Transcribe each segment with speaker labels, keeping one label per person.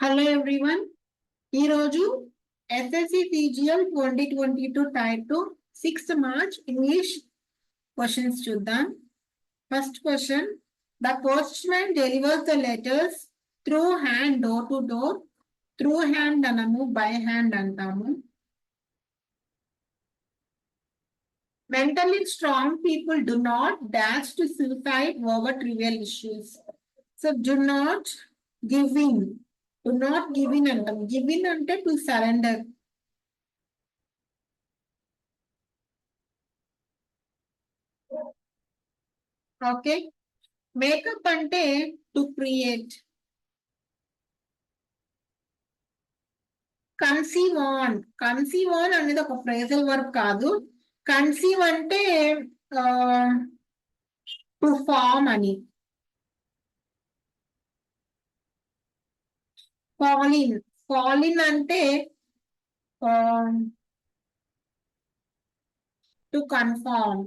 Speaker 1: Hello everyone. ఈరోజు SSC CGL 2022 tier 2 6th March English questions చూద్దాం. First question, the postman delivers the letters through hand door to door. Through hand అనము, by hand అంటాము. Mentally strong people do not dash to suicide over trivial issues. So do not give in. Do not give in అంటాం. Give in అంటే to surrender. Okay. Makeup అంటే to create. Conceive on. Conceive on అనేది ఒక phrasal verb కాదు. Conceive అంటే to form అని. ఫాలిన్. ఫాలిన్ అంటే to confirm.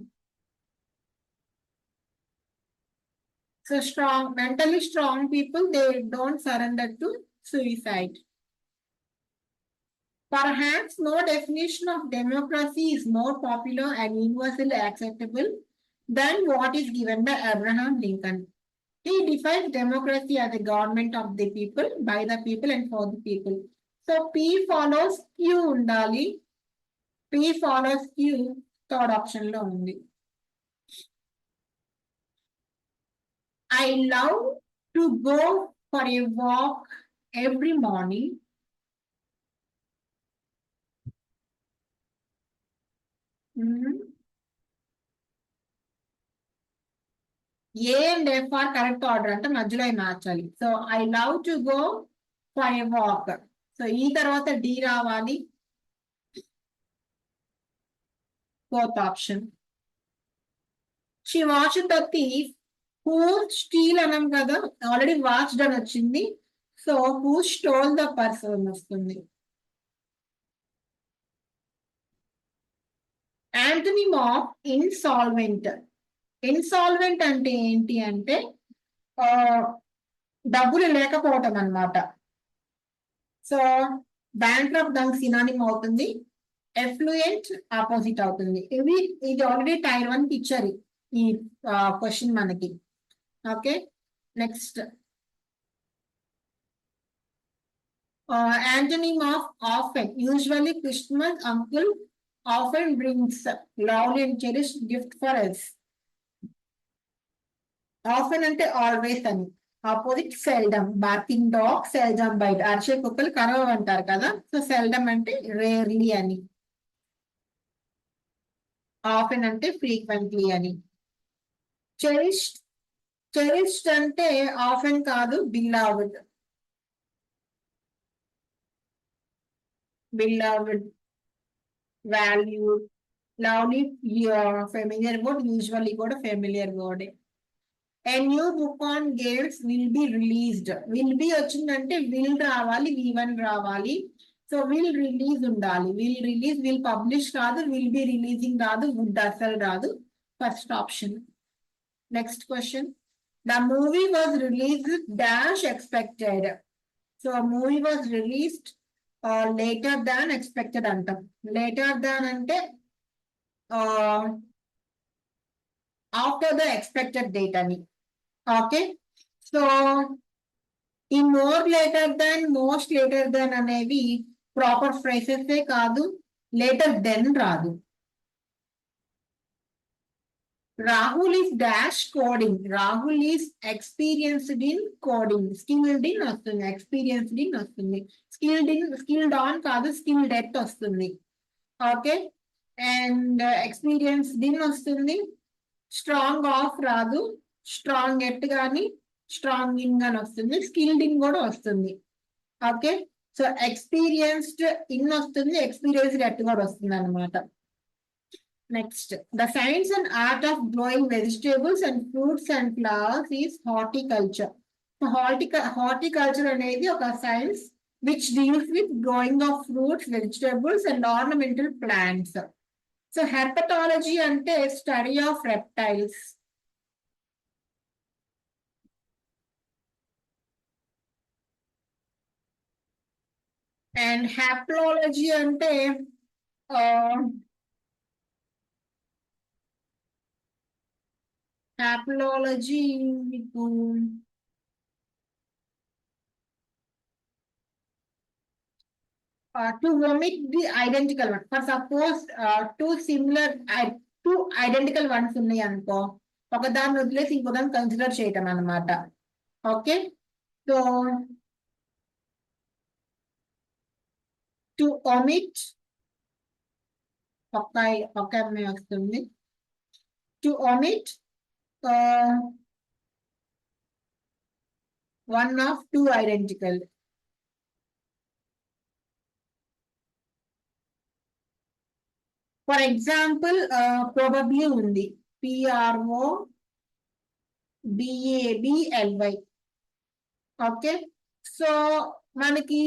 Speaker 1: So strong, mentally strong people, they don't surrender to suicide. Perhaps no definition of democracy is more popular and universally acceptable than what is given by Abraham Lincoln. He defines democracy as a government of the people, by the people and for the people. So P follows Q undali. P follows Q, third option lo undi. I love to go for a walk every morning. A and F are correct order అంటే మధ్యలో మార్చాలి. So I love to go for a walk. So ఈ తర్వాత D రావాలి. Fourth option. She watch the thief who steal అనం కదా, already watched అని వచ్చింది. So who stole the person వస్తుంది. Antonym of insolvent. ఇన్సాల్వెంట్ అంటే ఏంటి అంటే డబ్బులు లేకపోవటం అన్నమాట. సో బ్యాంక్రప్ట్ దానికి సినానిమ్ అవుతుంది. ఎఫ్లూయెంట్ ఆపోజిట్ అవుతుంది. ఇది ఆల్రెడీ టైర్ 1 ఇచ్చారు ఈ క్వశ్చన్ మనకి. Okay, next. Antonym of often. Usually Christmas uncle often brings lovely and cherished gift for us. Often అంటే ఆల్వేస్ అని. Opposite seldom. Barking dog seldom bite. అరిచే కుక్కలు కరవ అంటారు కదా. సో సెల్డమ్ అంటే రేర్లీ అని. ఆఫెన్ అంటే ఫ్రీక్వెంట్లీ అని. చెరిష్డ్. చెరిష్డ్ అంటే ఆఫెన్ కాదు, beloved. Beloved, valued, lovely familiar word, usually కూడా familiar word. A new book on games will be released. Will be వచ్చిందంటే will రావాలి, V1 రావాలి. సో will release ఉండాలి. Will release, will publish రాదు, will be releasing రాదు, would అసలు రాదు. First option. Next question. The movie was released dash expected. So movie was released later than expected అంటాం. Later than అంటే after the expected date అని. Okay, so ఈ more later than, most later than అనేవి proper phrases కాదు. Later then రాదు. Rahul is dash coding. Rahul is experienced in coding. Skilled in వస్తుంది, experienced in వస్తుంది. Skilled on కాదు, skilled at వస్తుంది. Okay, and experienced in వస్తుంది. Strong of రాదు, strong at కానీ స్ట్రాంగ్ ఇన్ అని వస్తుంది. స్కిల్డ్ ఇన్ కూడా వస్తుంది. ఓకే, సో ఎక్స్పీరియన్స్డ్ ఇన్ వస్తుంది, ఎక్స్పీరియన్స్డ్ ఎట్ కూడా వస్తుంది అనమాట. Next. The science and art of growing vegetables and fruits and flowers is horticulture. Horticulture అనేది ఒక science which deals with growing of fruits, vegetables and ornamental plants. So herpetology అంటే study of reptiles. And హ్యాప్లాలజీ అంటే హ్యాప్లాలజీ మీకు to omit the identical one. For suppose two identical ones ఉన్నాయి అనుకో, ఒక దాన్ని వదిలేసి ఇంకో దాన్ని కన్సిడర్ చేయటం అన్నమాట. ఓకే, సో టు omit ఒక అమ్మాయి వస్తుంది. To omit one of two identical. For example probably ఉంది PROBABLY. ఓకే, సో మనకి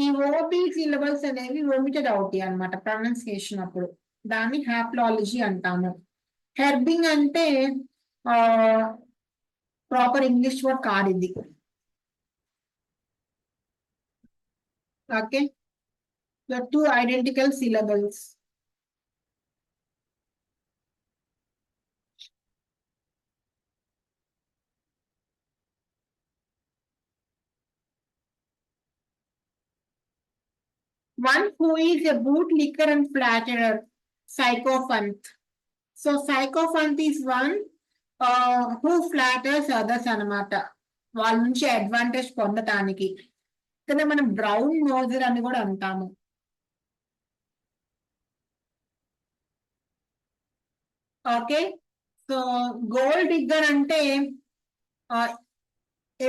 Speaker 1: ఈ ఓబీ సిలబస్ అనేవి ఒమిటెడ్ అవుతాయి అనమాట ప్రొనౌన్సియేషన్ అప్పుడు. దాన్ని హ్యాప్లాలజీ అంటాము. హెర్బింగ్ అంటే ప్రాపర్ ఇంగ్లీష్ వర్డ్ కాదు ఇది. Okay, the two identical syllables. One who is a bootlicker and flatterer, sycophant. So sycophant is one who flatters others అనమాట, వాళ్ళ నుంచి అడ్వాంటేజ్ పొందటానికి. కానీ మనం బ్రౌన్ నోజర్ అని కూడా అంటాము. ఓకే, సో గోల్డ్ డిగ్గర్ అంటే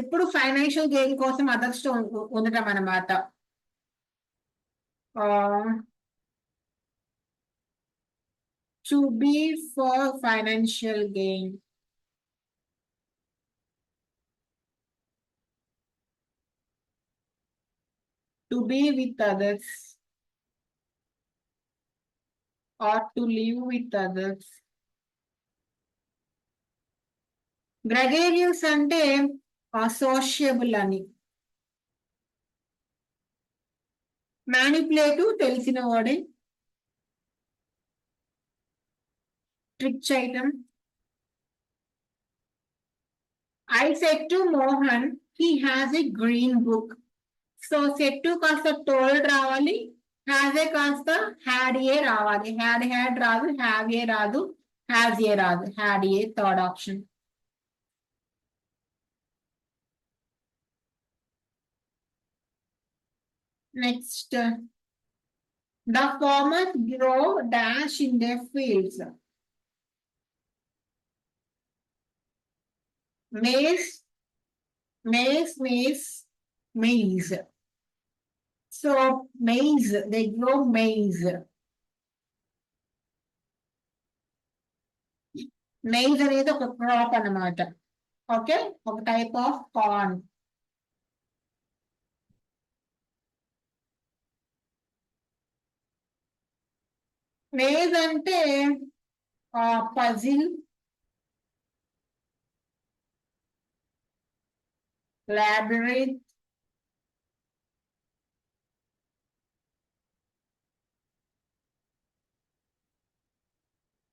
Speaker 1: ఎప్పుడు ఫైనాన్షియల్ గెయిన్ కోసం అదర్స్ తో ఉండటం అనమాట. To be for financial gain. To be with others or to live with others. Gregarious అంటే సోషియబుల్ అని. మ్యానిపులేటివ్ తెలిసిన వాడే. ట్రిక్ చేయటం. I said to Mohan he has a green book. So set to కాస్త టోల్డ్ రావాలి, హ్యాజ్ ఏ కాస్త had a రావాలి. Had రాదు, హ్యావ్ ఏ రాదు, హ్యాజ్ ఏ రాదు, had a third option. Next, the farmers grow dash in their fields. Maize, maize. So maize, they grow maize. Maize అనేది ఒక crop అన్నమాట. Okay, ఒక type of corn. Maze అంటే puzzle, labyrinth,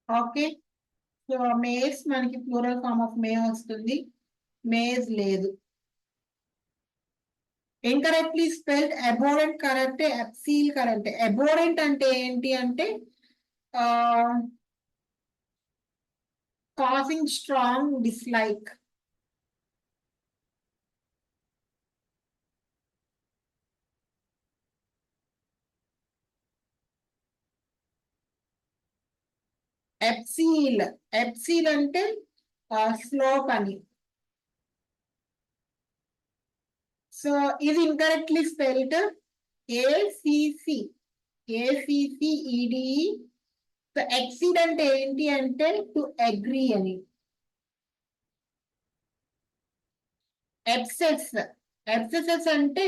Speaker 1: okay. So maze మనకి plural form of may వస్తుంది, maze లేదు. Incorrectly spelled aberrant correct, abseil correct. Aberrant అంటే ఏంటి అంటే causing strong dislike. Abseil, abseil అంటే స్లోప్ అని. సో ఇది incorrectly spelled ACC, ACCEDE. సో exceed అంటే ఏంటి అంటే టు అగ్రీ అని. abscess, abscesses అంటే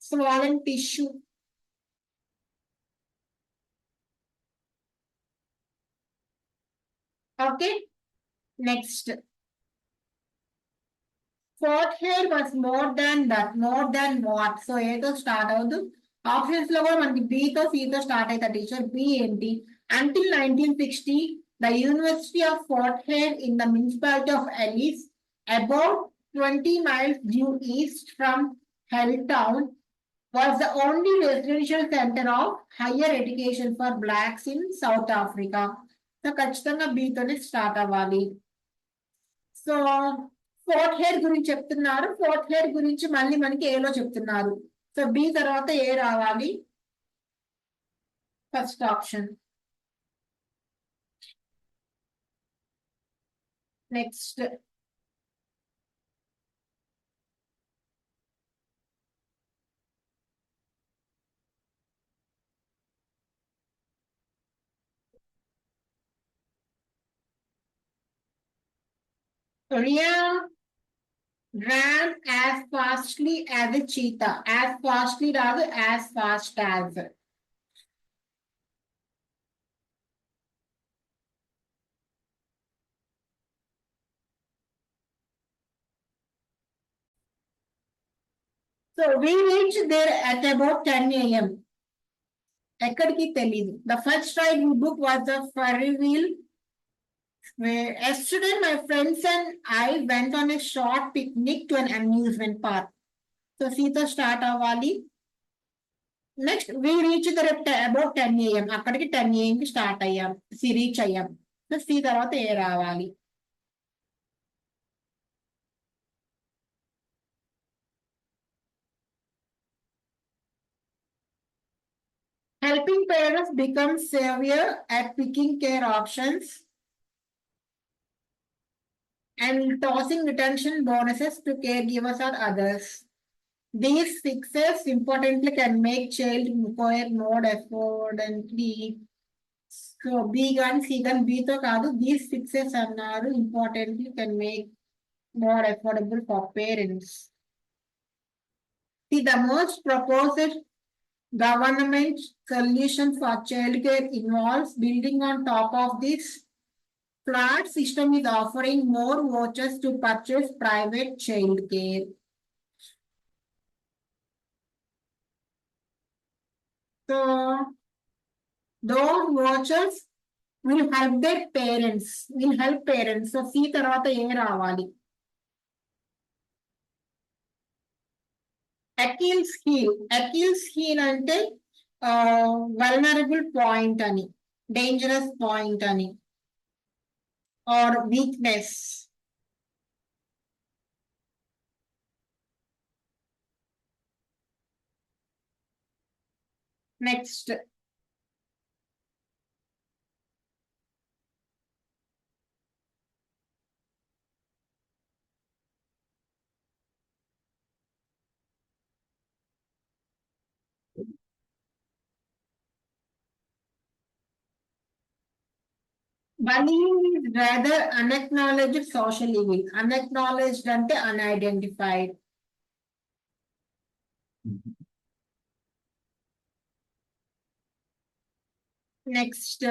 Speaker 1: swollen tissue. Okay, next. Fourth hair was more than that, more than what? So A తో స్టార్ట్ అవుతూ ఆప్షన్స్ లో కూడా మనకి B తో C తో స్టార్ట్ అవుతా టీచర్. B ఏంటి? Until 1960, the University of Fort Hare in the municipality of Ellis, about 20 miles due east from Helltown, was the only residential center of higher education for blacks in South Africa. So ఖచ్చితంగా B తోనే start అవ్వాలి. So fourth hair గురించి చెప్తున్నారు. Fourth hair గురించి మళ్ళీ మనకి ఏలో చెప్తున్నారు. సో బి తర్వాత ఏ రావాలి? First option. Next. Ria ran as fastly as a cheetah. As fastly రాదు, as fast as. So we reached there at about 10 a.m. ఎక్కడికి తెలీదు. The first ride we booked was the Ferry wheel. Yesterday, my friends and I went on a short picnic to an amusement park. So, Sita start avali. Next, we reached there at about 10 a.m. అక్కడికి 10 a.m. కి start అయ్యాం. Reach అయ్యాం. So C తర్వాత ఏ రావాలి? Helping parents become savior at picking care options and tossing retention bonuses to caregivers or others. These fixes importantly can make child require more affordably. So B and C and B తో కాదు, these fixes అన్నారు. Importantly can make more affordable for parents. See, the most proposed government solution for childcare involves building on top of this. Flat system is offering more vouchers to purchase private childcare. So those vouchers will help their parents. Will help parents. So C తర్వాత ఏ రావాలి? Achilles heel. Achilles heel అంటే vulnerable point అని, dangerous point అని, or weakness. Next. Bullying is rather unacknowledged social evil. Unacknowledged అంటే unidentified. Next.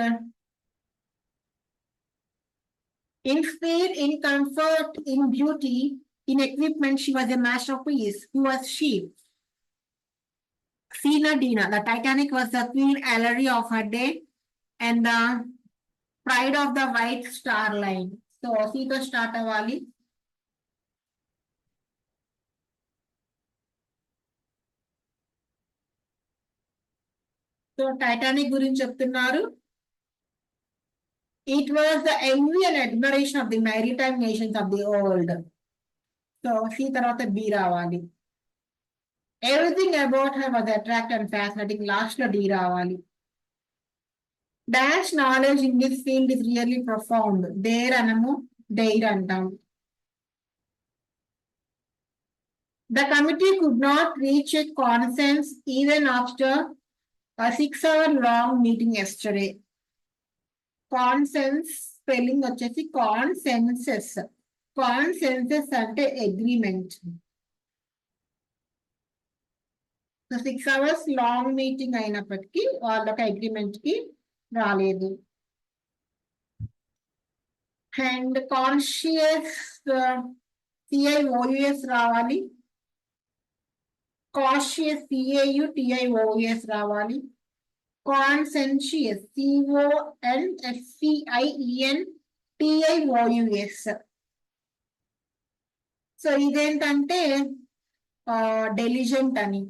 Speaker 1: In fame, in comfort, in beauty, in equipment, she was a masterpiece. Who was she? Fina Dina. The Titanic was the Queen Ellery of her day and the pride of the White Star Line. So, Sita start avali. So, Titanic గురించి చెప్తున్నారు. It was the envy and admiration of the maritime nations of the world. So, C తర్వాత B రావాలి. Everything about her was attractive and fascinating. Last లో D రావాలి. Dash knowledge in this field is really profound. There అనము, there అంటాం. The committee could not reach a consensus even after a 6-hour long meeting yesterday. Consensus spelling వచ్చేసి consensus. Consensus అంటే agreement. So 6 hours long meeting అయినప్పటికీ వాళ్ళకి agreement కి రాలేదు. And conscious CIOUS రావాలి. Conscious CAUTIOUS రావాలి. కాన్సెన్షియస్ CONSCIENTIOUS. So ఇదేంటంటే diligent అని.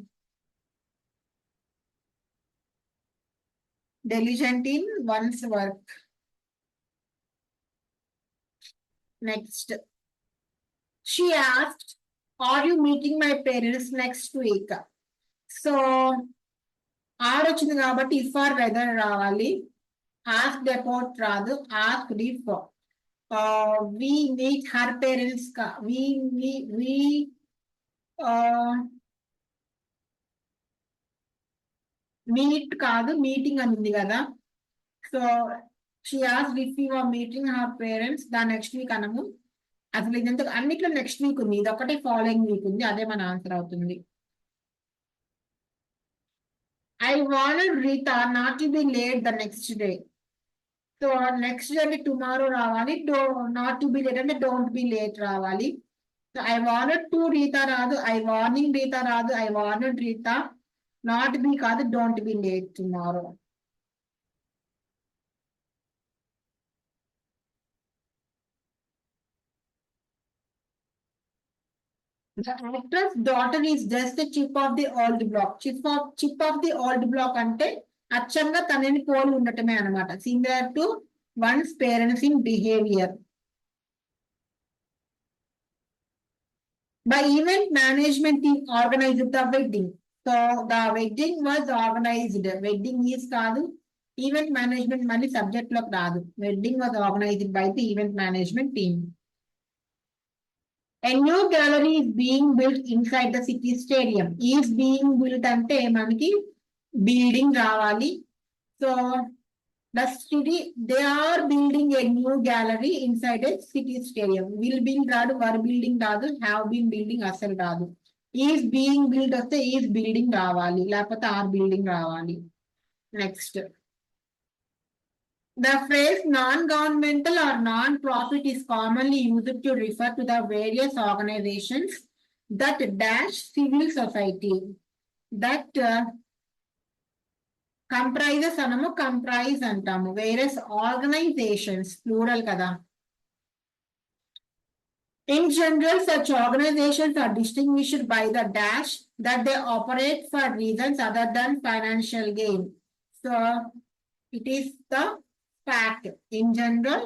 Speaker 1: Diligent in one's work. Next, she asked, "Are you meeting my parents next week?" So, are వచ్చింది కాబట్టి if or whether రావాలి. Asked about రాదు. Asked if we meet her parents. We meet కాదు, meeting అని ఉంది కదా. So she asked if you are meeting her parents. దాని next week అనము. అసలు ఇదంతా అన్నిట్లో నెక్స్ట్ వీక్ ఉంది, ఇది ఒకటే ఫాలోయింగ్ వీక్ ఉంది, అదే మన ఆన్సర్ అవుతుంది. I wanted Rita not to be late the next day. So next day అంటే టుమారో రావాలి. నాట్ టు బి లేట్ అంటే డోంట్ బి లేట్ రావాలి. So I wanted to Rita రాదు, ఐ వార్నింగ్ రీతా రాదు, I wanted Rita. Not be కాదు, don't be late tomorrow. The actor's daughter is just the chip of the old block. Chip of the old block అంటే అచ్చంగా తనని పోలి ఉండటమే అనమాట. Similar to one's parents in behavior. By event management team organized the wedding. So the wedding was organized. Wedding is కాదు, event management మళ్ళీ subject లోకి రాదు. Wedding was organized by the event management team. A new gallery is being built inside the city stadium. Is being built అంటే మనకి building రావాలి. So the city, they are building a new gallery inside a city stadium. Will build రాదు, were building రాదు, have been building అసలు రాదు. Is being built వస్తే is building రావాలి, లేకపోతే are building రావాలి. Next, the phrase non-governmental or non-profit is commonly used to refer to the various organizations that dash civil society. That comprises అనము, comprise అంటాము. Various organizations, plural కదా. In general, such organizations are distinguished by the dash that they operate for reasons other than financial gain. So, it is the fact. In general,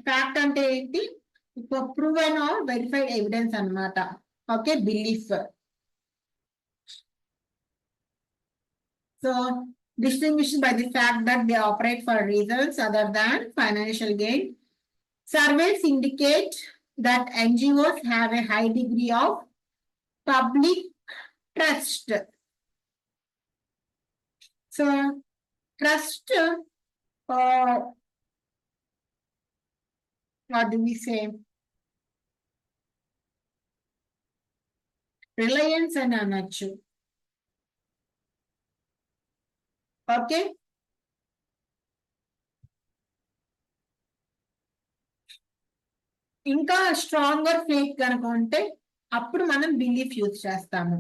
Speaker 1: fact అంటే ఏంటి? Proven or verified evidence అన్నమాట. Okay, belief. So, distinguished by the fact that they operate for reasons other than financial gain. Surveys indicate that NGOs have a high degree of public trust. So, trust, what do we say? Reliance అని అనొచ్చు. Okay, ఇంకా stronger fake కనుక ఉంటే అప్పుడు మనం belief use చేస్తాము.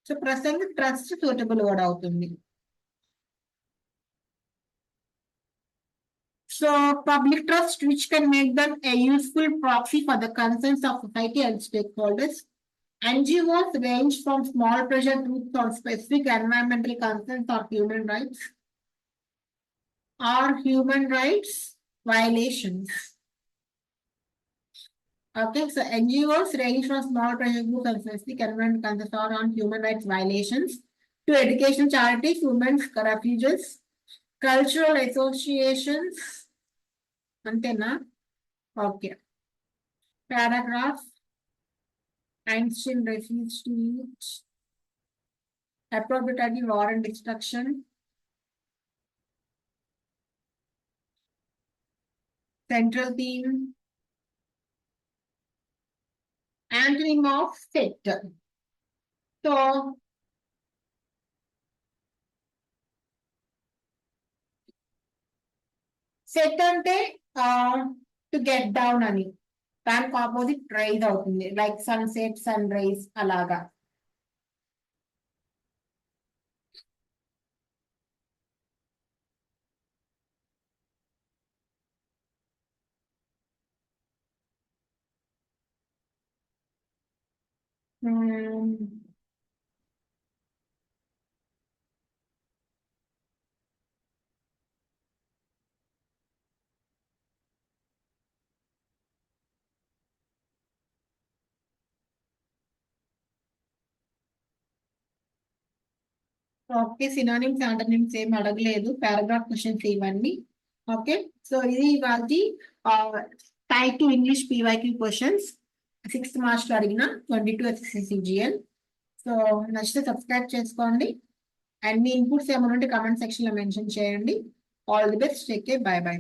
Speaker 1: So ప్రస్తుతానికి trust suitable word అవుతుంది. So public trust which can make them a useful proxy for the concerns of society and stakeholders. NGOs range from small pressure groups on specific environmental concerns or human rights violations. Okay, so NGOs range from small pressure groups on specific environmental concerns or on human rights violations to education charities, women's refuges, cultural associations. Antena? Okay. Paragraph. Einstein refused to eat. Appropriately war and destruction. Central theme. Antonym of set. So, set అంటే to get down అని, దానికి opposite rise అవుతుంది, like sunset, sun rise అలాగా. Okay, synonyms antonyms ఏం అడగలేదు, paragraph questions ఇవన్నీ. Okay, so ఇది వాటి type to English PYQ questions 6th March లో అడిగిన 22 SSCGL. సో నచ్చితే సబ్స్క్రైబ్ చేసుకోండి, అండ్ మీ ఇన్పుట్స్ ఏమైనా ఉంటే కమెంట్ సెక్షన్ లో మెన్షన్ చేయండి. All the best, take care, by by.